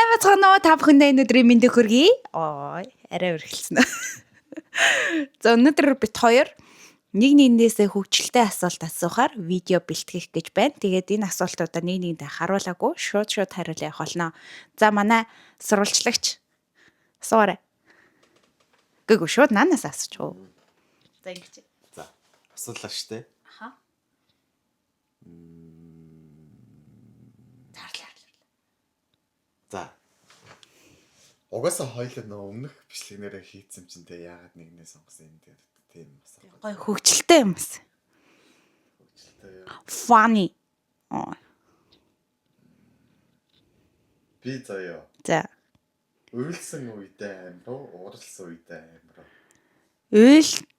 Сайн бацгаана уу та бүхэндээ өнөөдрийн мэндийг хүргэе. Арай өрхөлсөн. За өнөөдөр бит хоёр нэг нэгнээсээ хөвгчлөлтэй асуулт асуухаар видео бэлтгэх гэж байна. Тэгээд энэ асуултуудаа нэг нэгэндээ харуулаагүй шууд хариулаа явах болно. За манай сурвалжлагч асуурай. Гэгөө шууд наанаас асууч уу. За ингэж. За асуулаа штэ. Аха. За. Угаасаа хоёул нөө өмнөх бичлэгнээрээ хийцэн чинь тэ яагаад нэгнээ сонгосон юм дээр тийм асуулт. Гой хөвгчлөлтэй юм бас. Хөвгчлөлтэй. Funny. Би заяа. За. Уйлсан үедээ амир уу, ууралсан үедээ амир уу?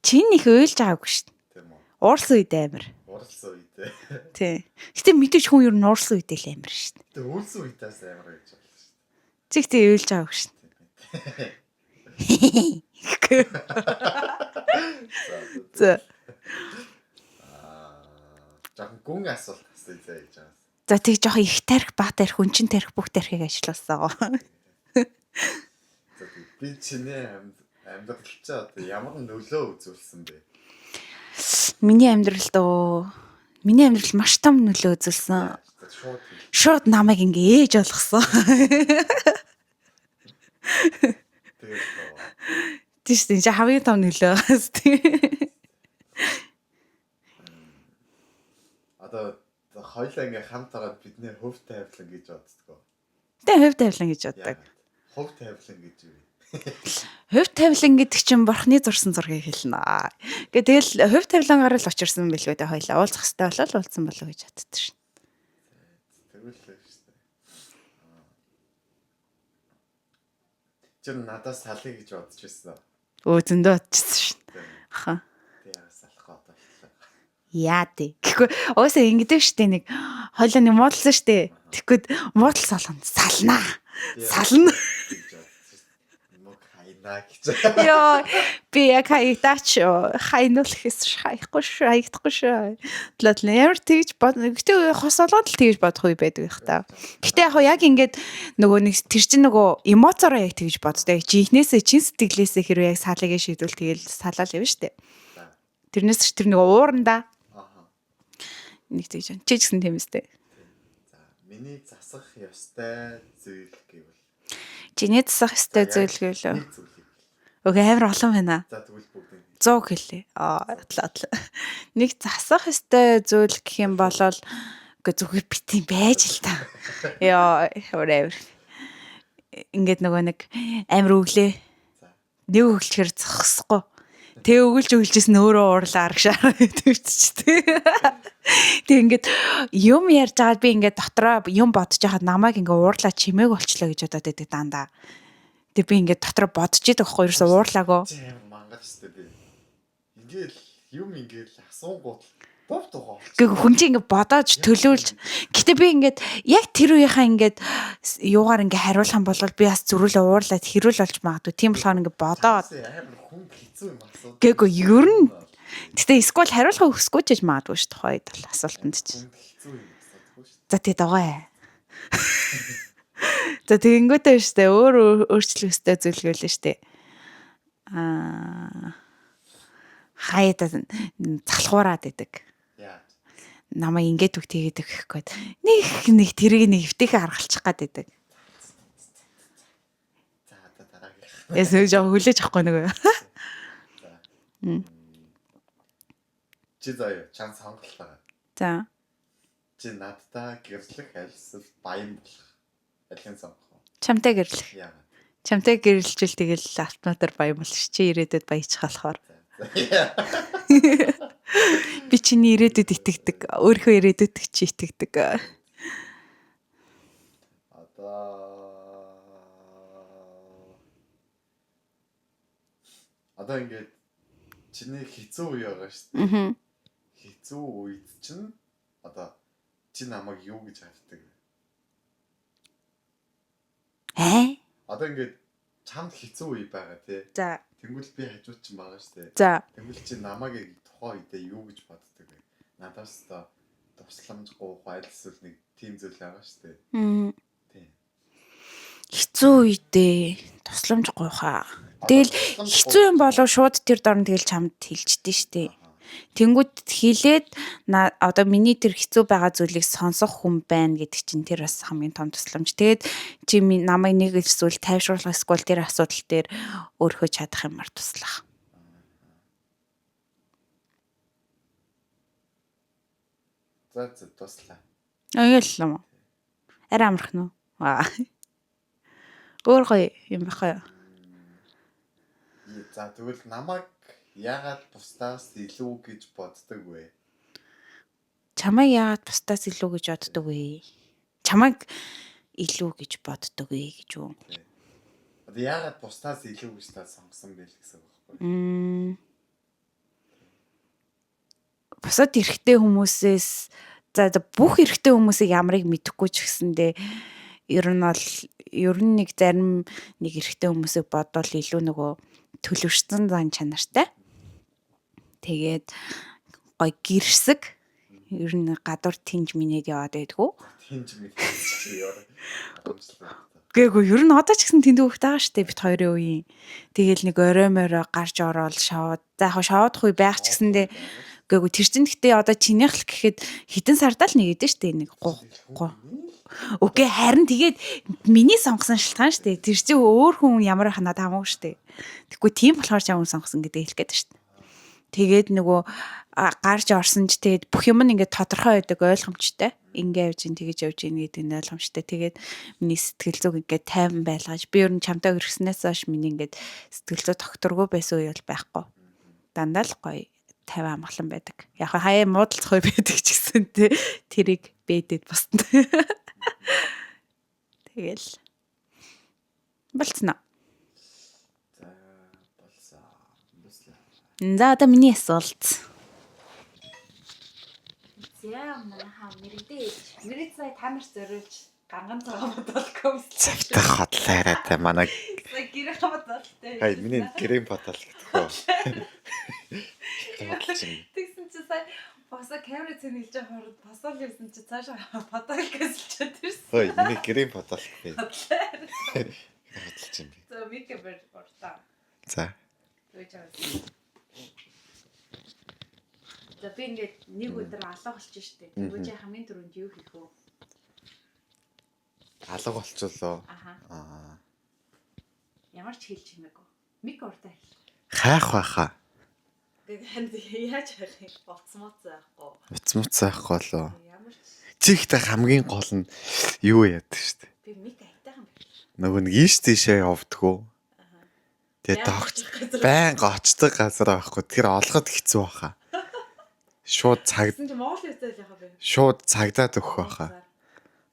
Чинь их уйлж байгаагүй шүү дээ. Тийм үү? Уурсан үедээ амир. Ууралсан үедээ. Тий. Гэтэ мэдээж хүн ер нь уурсан үедээ л амир шүү дээ. Тэ уйлсан үедээс амир гэж байна шүү дээ. Зэгтээ уйлж байгаагүй шүү дээ. За. Жаахан гүн асуулт асууя гэж байна. За тэг жоох их тарих, баг тарих, хүнчин тарих, бүх тарихыг ажилласан. За би чиний амьдралд ч одоо ямар нөлөө үзүүлсэн бэ? Миний амьдрал маш том нөлөө үзүүлсэн. Шууд намайг ингээ ээж болгосон. Тийш тийм хамгийн том нөлөө. Одоо хоёлаа ингээ хамт байгаа бидний хөв тайвлан гэж боддгоо. Тэ хөв тавилан гэж боддог. Хөв тайвлан гэж юу вэ? Хөв тавилан гэдэг чинь бурхны зурсан зургийг хэлнэ. Тэгэл хөв тавилангаар л очирсан бэлгүй дээ хоёлаа. Уулзах хэрэгтэй болол уулзсан болов гэж боддог шин. Тэгвэл л шүү дээ. Чи надаас салхий гэж бодож байсан. Зөндөө бодчихсон шин. Аха. Тэгээ салах одоо боллоо. Яа тий. Гэхгүй уусаа ингэдэг штэ нэг хоёлаа нэг муудалсан штэ. Тэгэхгүй муудал салгана. Салнаа. Сална. Мог хайнаа гэж. Йоо би яг хайдаач хайнуулах гэсэн хайхгүй шүү хаягдахгүй шүү. Тлаатлаа ямар тэгж бод. Гэтэ хос олгоод л тэгж бодох үе байдаг их та. Гэтэ яг ингээд нөгөө нэг тэр чинь нөгөө эмоцороо яг тэгж боддог. Жинхнээсээ чин сэтгэлээсээ хэрвээ яг салыг шийдвэл тэгэл салаал явна штэ. Тэрнээс ч тэр нөгөө уурандаа. Нэг тэгж байна. Чи ч гэсэн тийм үстэй. За миний засах ёстой зүйл гэвэл Чиний засах ёстой зүйл гэвэл нэг зүйлийг. Окей амар олон байна. За тэгвэл бүгд 100 хэлээ. Атлаа. Нэг засах ёстой зүйл гэх юм бол үгүй зүгээр битий байж л та. Яа, whatever. Ингээд нөгөө нэг амар өглөө. Нэг өглөөр зогсохгүй. Тэг өгүүлжсэн өөрөө уурлаа аргашаа төвчтэй. Тэг ингээд юм ярьж байгаа би ингээд дотроо юм бодож байхад намайг ингээд уурлаа чимээг болчлоо гэж бодоод байдаг дандаа. Тэг би ингээд дотроо бодож идэх байхгүй ерөөсө уурлаагүй. мангаж өстэй би. Ингээл юм ингээл асуунгууд бов тугаа. Гэхдээ хүн чинь ингээд бодоод төлөөлж гэтээ би ингээд яг тэр үеийнхаа ингээд юугаар ингээд хариулах юм бол би бас зөрүүлээ уурлаад хэрүүл болж магадгүй. Тийм болохоор ингээд бодоод амар хүн хэцүү юм асуу. гээгөө ер нь гэтээ эсвэл хариулахыг хүсэхгүй ч гэж магадгүй шүү дээ хойд бол асуултанд чинь. Хэцүү юм асуудаггүй шүү. За тий дагаа. За тэгэнгүүтээ шүү дээ өөр өөрчлөх ёстой зүйл гэлээ шүү дээ. Хаяада залхуураад идэг. Яа. Намайг ингээд үг тэгээд гэхгүй. Нэг тэрийг нэг хөвтэйхээ харгалчих гад идэг. За одоо дараагийн. Ясээ жоо хүлээж авахгүй нэг. Чи заяа чан сонголт байгаа. За. Чи надтай гэрлэх альсэл баян болох. Алин сонгох уу? Чамтай гэрлэх. Яагаад? Чамтай гэрлэлжүүл тэгэл автоматар баян болно ш. Чи ирээдүйд баяж болохоор. Би чиний ирээдүйд итгэдэг. Өөрөө ирээдүйд чи итгэдэг. Одоо ингээд чиний хэцүү үе байгаа шүү дээ. Хэцүү үед чинь одоо чи намайг юу гэж хавдаг? Одоо ингээд чамд хэцүү үе байгаа тий. За. Тэнгүүл би хажууд чинь байгаа шүү дээ. За. Тэнгүүл чи намайг тухайн үедээ юу гэж боддог вэ? Надаас та тусламж гоох айлсвал нэг тийм зүйл байгаа шүү дээ. Тийм. Хэцүү үедээ тусламж гуйхаа. Тэгэл хэцүү юм болов шууд тэр дорн тэгэл чамд хэлждээ штэ. Тэнгүүд хилээд одоо миний тэр хэцүү байгаа зүйлийг сонсох хүн байна гэдэг чинь тэр бас хамгийн том тусламж. Тэгээд чи намайг нэг эсвэл тайвшруулах эсвэл тэр асуудал дээр өөрөө чадах юмар туслах. За туслаа. Аюуллаа. Арай амархан уу? Өөр гоё юм бахаа. За тэгвэл намайг яагаад бусдаас илүү гэж боддог вэ? Чамайг яагаад бусдаас илүү гэж боддог вэ? Чамайг илүү гэж боддог вэ гэж үү? Одоо яагаад бусдаас илүү гэж та сонгосон бэ гэсэн үг байхгүй? Бусад эрэгтэй хүмүүсээс за бүх эрэгтэй хүмүүсийг ямарыг мэдэхгүй ч гэсэндээ ер нь нэг зарим нэг эрэгтэй хүмүүсийг бодвол илүү нөгөө төлөвшсөн зан чанартай. Тэгээд гой гэрсэг ер нь гадуур тинж минээд яваад байдгүй. Тинж минээд яваад. Гээгүү ер нь одоо ч гэсэн тэнд хөвгт байгаа штэ бит хоёрын үеийн. Тэгээл нэг орой морой гарч ороод шаваад. За яг шаваадах үе байх ч гэсэндээ гээгүү тэр чинь гэтээ одоо чинийх л гэхэд хитэн сардаа л нэг идэв штэ нэг гоо. Окей харин тэгээд миний сонгосон шалтгаан штэ. Тэр чинь өөр хүн ямар ханаад хамаагүй штэ. Тэгэхгүй тийм болохоор ч юм сонгосон гэдэг хэлэх гээд штэ. Тэгээд нөгөө гарч орсон ч тэгээд бүх юм нь ингээд тодорхой байдаг ойлгомжтой. Ингээ явж ин тэгэж явж ин гэдэг нь ойлгомжтой. Тэгээд миний сэтгэл зүг ингээд тайван байлгаж би ер нь чамтай өргснээс хойш миний ингээд сэтгэл зүй тогтургүй байсан үе бол байхгүй. Дандаа л гоё тайван амгалан байдаг. Яг хаяа муудалцах үе байдаг ч гэсэн тэрийг бэдэд босна. Тэгэл болцноо. За одоо миний асуулт. За манайхаа мэрэгдээ сая та нарт зориулж ганган цагаан бодолгүй. Цагтаа хотлаарай та манай гэрээ бодолтой. Хай миний гэрээ бодол гэдэгхөө. Тэгсэн чи сая босоо камера цэнэлж байгаа хорд босоо л явсан чи цаашаа бодол гэсэлчээд ирсэн. Хой миний гэрээ бодол гээ. Бодлож юм би. За микэ бэр борта. За. За би ингээд нэг өдөр алга болчих штеп. Тэгвэл чи хамгийн түрүүнд юу хийх вэ? Алга болчихлоо. Аа. Ямар ч хэлж юмээгүй. Мик уртаа хэл. Хайх байхаа. Тэгээд яаж хайх юм? Уцмуц байхгүй. Уцмуц байхгүй лөө. Ямар ч Чихтэй хамгийн гол нь юу яадаг штэ. би мик айтайхан байна. Нөгөө нэг ийш тийшээ явдггүй. Тэгээд тогч байн очдог газар байхгүй. Тэр олоход хэцүү байхаа. Шууд цаг. Монгол явцал яхаа бэ? Шууд цагдаад өгөх байхаа.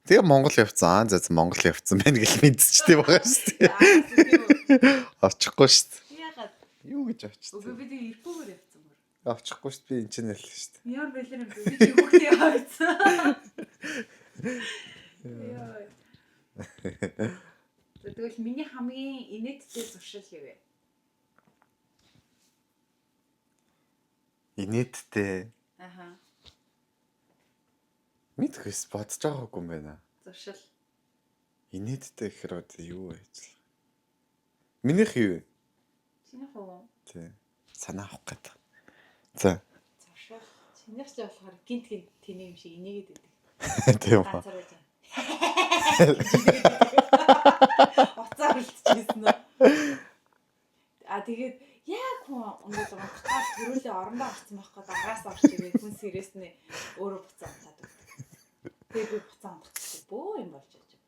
Тэгээ Монгол явцсан. За Монгол явцсан байна гэж мэдчихтэй байгаа шүү дээ. Очихгүй шүү дээ. Яагаад? Юу гэж очсон? Үгүй би тэг ирэхгүйгээр явцсан мөр. Очихгүй шүү дээ. Би энэ ч нэл шүү дээ. Ямар байлэр юм бэ? Би чи хүүхдээ яваадсан. Яа. Тэгвэл миний хамгийн инээдтэй зуршил хэвээ. Инээдтэй. Аха. Мэдхээс бодож байгаагүй юм байна. Зуршил. Инээдтэй гэхээр одоо юу байж л. Минийх юу вэ? Чинийх үү? Тий. Санаа авах гэдэг. За. Зуршил. Чинийх ч болохоор гинт тэний юм шиг инээгээд байдаг. Тийм ба. Ганцаар байж. Уцаар үлдчихсэн үү? Тэгээд яг хүн ингээд унтахаар төрүүлээ орондоо гарсан байхгүй дараас орж ирээ хүн сэрээснээ өөрөө буцаа унтаад өгдөг. Тэгээд би буцаа унтах бөө юм болж байгаа.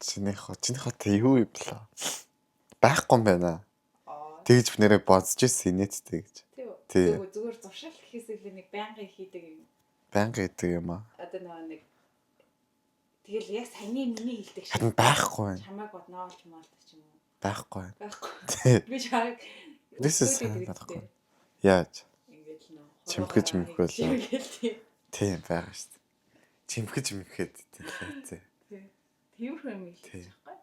Чинийх хот юу юм бэлээ? Байхгүй юм байна. Тэгж нэрээ бодож ирсэн инээдтэй гэж. Тий. Зүгээр зуршил гэхээс илүү нэг байнгын хийдэг юм. Байнгын хийдэг юм аа. Одоо нэг тэгэл яг саяны миний хэлдэг шиг. Харин байхгүй байна. Чамайг бодноо ч юм уу ч юм уу. Байхгүй байна. Байхгүй. Би чаг This is надахгүй. Яаж? Ингээд л нөө. Чимхэж мөхөл. Тийм байгаа шүү дээ. Чимхэж мөхөд тийм. Тиймэрхүү юм хэлж байгаа.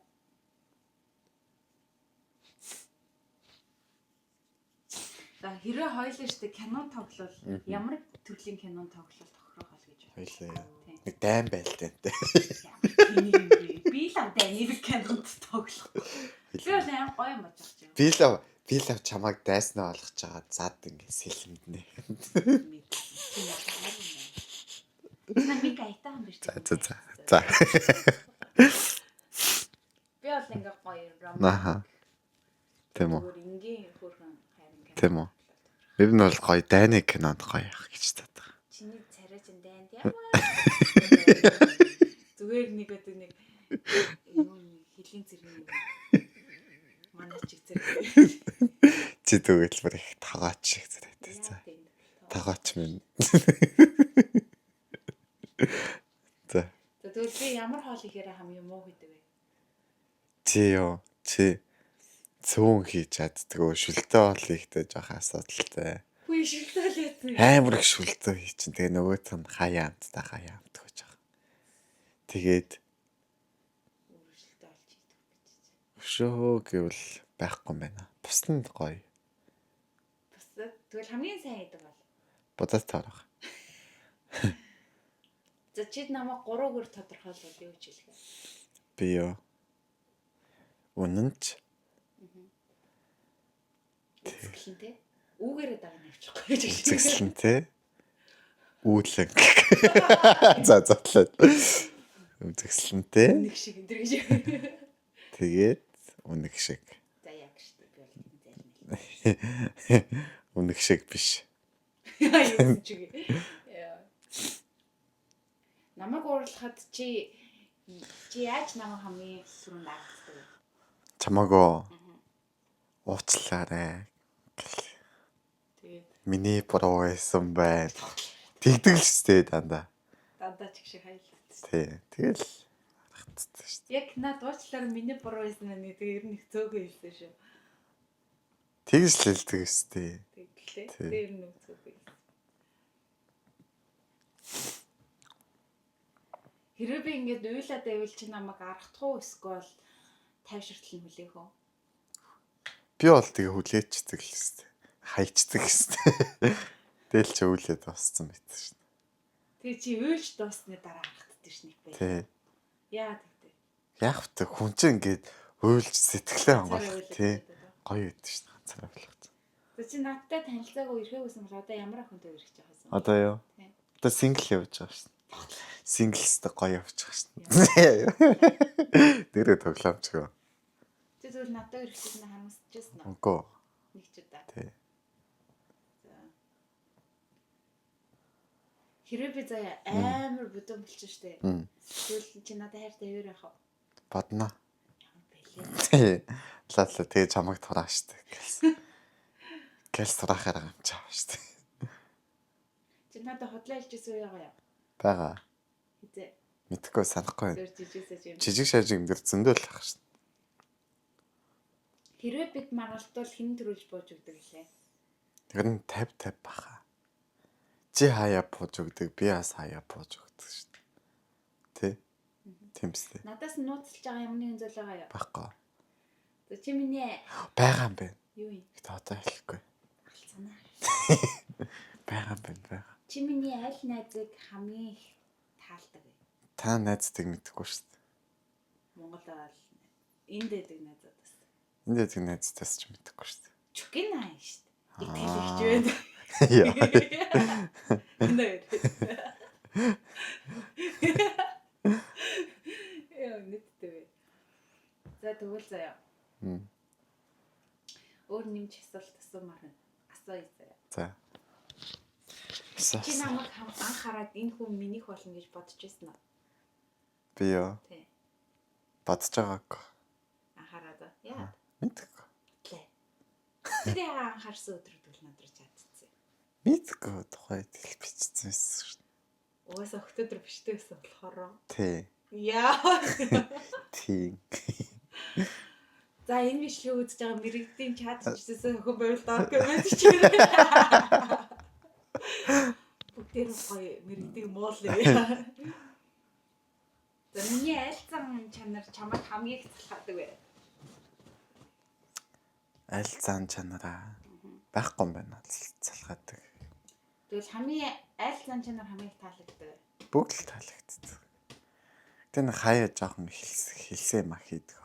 За хэрэг хоёлаа штэ кинон тоглол ямар төрлийн кинон тоглол тохирох бол гэж байна. Хоёлаа. Нэг дайм байлтай. Би лав Даниэл кинонд тоглох. Би бол аим гоё юм бодож байгаа. Би лав чамайг дайснаа олгож байгаа. Зад ингэ сэлэмднэ. Намиг айтаа юм биш. За. Би бол ингээ гоё роман. Аха. Тэм үү. Ингийн хөрхөн хайрын кино. Тэм үү. Би нь бол гоё дайны кинонд гоё явах гэж боддог. Чиний царайч дайнд ямар зүгээр нэг өдөр нэг юм хилийн зэрэг манай чиг зэрэг Чи тэгвэл бүр их тагаач шиг зэрэгтэй. За. Тагаач минь. За. Тэгвэл би ямар хоол ихээр хамгийн муу гэдэг вэ? Чи цөөн хийж чаддгүй шүлтэй хоол ихтэй жоох асуудалтай. Хүй шилтэл яа. Амар их шүлтэй хий чинь тэгээ нөгөөт нь хаяа амт гэж байгаа. Тэгээд Шилтэй олж идэх гэж. өшөө гэвэл байхгүй юм байна. Бусдад гоё. Бусдад тэгвэл хамгийн сайн идэг бол. Бодож таарах. За чи намайг 3-гээр тодорхойлвол юу ч хэлэх вэ? Би юу? Үнэнч. Үзэсгэлэнтэй. Үүгээрээ дараа нь авчихгүй гэж хэлсэн. Үзэсгэлэнтэй. Үүлэн. За затлаа. Үзэсгэлэнтэй. Нэг шиг энэ гэж. Тэгээд үнэг шиг. За яг шүү дээ. Би бол энэ зайлмал. Үнэг шиг биш. Яа юу ч үгүй. Намайг уурлахад чи яаж намайг хамгийн түрүүнд аргадаг вэ? Чамаагаа уучлаарай. Тэгээд Миний буруу байсан байна. Тэгдэг л шүү дээ дандаа. дандаа ч их шиг хайлтсан. Тий. Тэгэл харагддаг шүү дээ. Яг над уучлаарай миний буруу байсан байна гэдэг ер нь их цөөхөн хэлсэн шүү. Тэгж л хэлдэг шүү дээ. Тэгэлээ. Тий. Тэр нь цөөхөн. Хэрвээ би ингэж уйлаад байвал чи намайг аргахдах уу эсвэл тайвширтал нь хүлээх үү? Би бол тэгээ хүлээчдэг л шүү дээ. Хайчдаг шүү дээ. Тэгэл ч өвлөд босцсон байт шүү дээ. Тэгээ чи уйлж дуусны дараа аргахддаг шнийг бай. Тий. Яа тэгтээ. Яг хөтө хүн чинь ингээд уйлж сэтгэлээ хангалах тий. Гоё өгдөг шүү дээ. Ганцаараа болох. За чи надтай танилцаагүй ирэхээ гэсэн бол одоо ямар охинтой ирэх гэж байгаа юм? Одоо юу? Тий. Одоо сингл явж байгаа шүү дээ. Синглстэй гоё явж байгаа шүү дээ. Дээрээ тоглоомч гоо. Чи зөвхөн надтай ирэх гэж харамсчихсан уу? Үгүй. Нэг ч удаа. Тий. За. Хэрвээ би заяа амар бүдүүн болчих штэ. Тэгвэл чи надад хайртай яваар яах вэ? Бодно. Бэлээ. Тий. Лаалаа тэгээ чамайг тураа штэ. Гэлс турахаар юм чаа штэ. Чи надад хотлоо хэлчихсэн уу ягаа? Бага. Хизээ. Мэдхгүй санахгүй байна. Зэр жижигсэж юм. Жижиг шажиг дээр зөндөл ах штэ. Хэрвээ бид маргалтвал хэн төрүүлж бууж өгдөг лээ? Тэр нь 50-50 баха. Чи хаяа бууж өгдөг, би бас хаяа бууж өгдөг штэ. Тий. Тэмстэй. Надаас нь нууцлж байгаа юмны энэ зүйл байгаа юу? Баггүй. За чи миний Байгаа юм байна. юу юм? Гэтэ одоо хэлэхгүй. Алцганаа. Байгаа юм байна. Байгаа. Чи миний аль найзыг хамгийн их таалдаг вэ? Та найздыг мэдхгүй шүү дээ. Монгол бол энд дэдэг найзуудаас. Энд дэдэг найздаас ч мэдхгүй шүү дээ. Чүкин аа шүү дээ. Итгэж байна. Яа. Нэр. Яа нэгтэй. За тэгвэл заяа. Өөр нэмж асуулт асуумаар байна. Асууя заяа. За. Чи намайг анхаарад энэ хүн минийх болно гэж бодож байсан уу? Би юу? Тий. Бодож байгаагүй. Анхаарад. Яа. Мэдхгүй. Лээ. Тэр яа анхаарсан өдрүүд надад чадчихсан. Мэдхгүй тухайд л бичсэн байсан шүү дээ. Угаасаа өктөдөр бичдэг байсан болохоор. Тий. Яа. Тий. За энэ бичлэгийг үзэж байгаа мэрэгдийн чат бичсэн хөө байвал даа комент хийгээрэй. Бүгдээр гоё мэрэгдийн муулаа. За миний айлцсан чанар чамайг хамгийн их талхаадаг вэ? Айлцсан чанараа байхгүй юм байна залхаадаг. Тэгвэл хамгийн айлцсан чанар хамгийн их таалагддаг вэ? Бүгд л таалагддаг. Тэн хаяа жоохон хэлсэн мах хийдэг.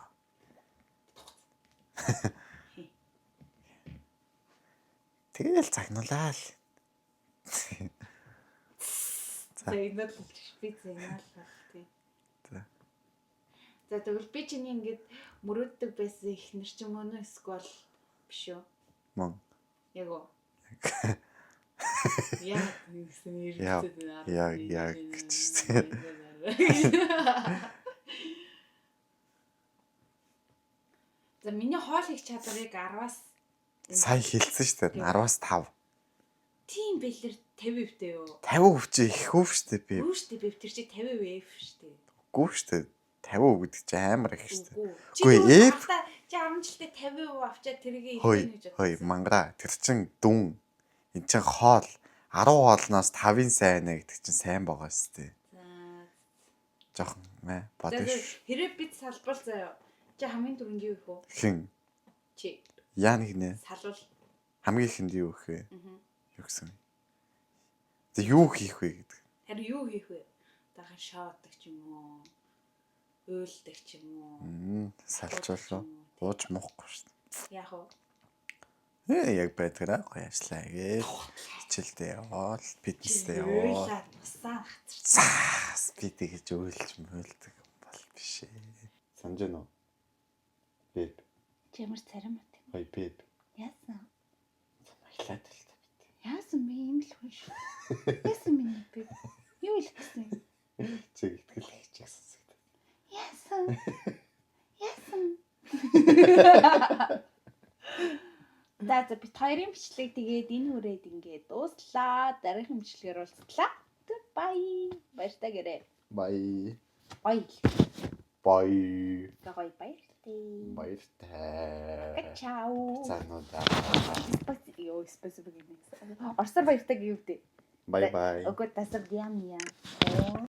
Тэгэл загнуулаа л. Загнал би загнал тий. За тэгвэл би чиний ингээд мөрөөддөг байсан ихнэр ч юм уу нөө эсвэл биш үү? Мөн. Яг уу. Яг гэсэн ирсэн Яг гэж. За миний хоол хийх чадварыг 10-аас Сая хэлсэн шүү дээ. 10-аас 5. тийм бэлэр 50% юу? 50% чи их хөв шүү дээ би. Юу шүү дээ би тэр чи 50% шүү дээ. Үгүй шүү дээ. 50% гэдэг чи амар их шүү дээ. Үгүй ээ. Чи 10 жилдээ 50% авчаад тэрийг Хөөе, хөөе мангара. Тэр чин дүн. Энд чин хоол 10 хоолноос 5-ын сайн нэ гэдэг чин сайн байгаа шүү дээ. За. Жохон бодож. Хэрэг бид салбар заяа. Чи хамгийн түрүүнд юу их вэ? Хин. Чи. Яа нэг нэ. Салвал. Хамгийн ихэнд юу их вэ? Юу гэсэн. Тэг юу хийх вэ гэдэг. Харин юу хийх вэ? Дахин шаадаг ч юм уу? Уйлдаг ч юм уу? Салчуулаа. Ууж муухгүй шүү дээ. Яг уу. Яг байтгараа гоё ажиллаа гээл. Хичээлдээ яваал, фитнесдээ яваал. Уйлаад усаа хацарч. Би тэгэж уйлж мөөлдөг бол биш ээ. Санаж байна уу? Бэб. Чимэр царам уу? Ой бэб. Яасан? Маглаад л та бит. Яасан бэ юм л хүн шүү. Яасан миний бэб? Юу л гэсэн? Чиг итгэл хийчихсэн. Яасан? Яасан? За бит хоёрын бичлэг тэгээд энэ үрээд ингээд дууслаа. Дараагийн бичлэгээр уулзлаа. Bye. Баяртай гэрээ. Bye. Bye. Bye. Гой баяртай. Баяртай. Чао. Цаануудаа. Спасибо гэнэ. Орсоор баяртай гэвдээ. Bye bye. Өгөө тасаг яам яам.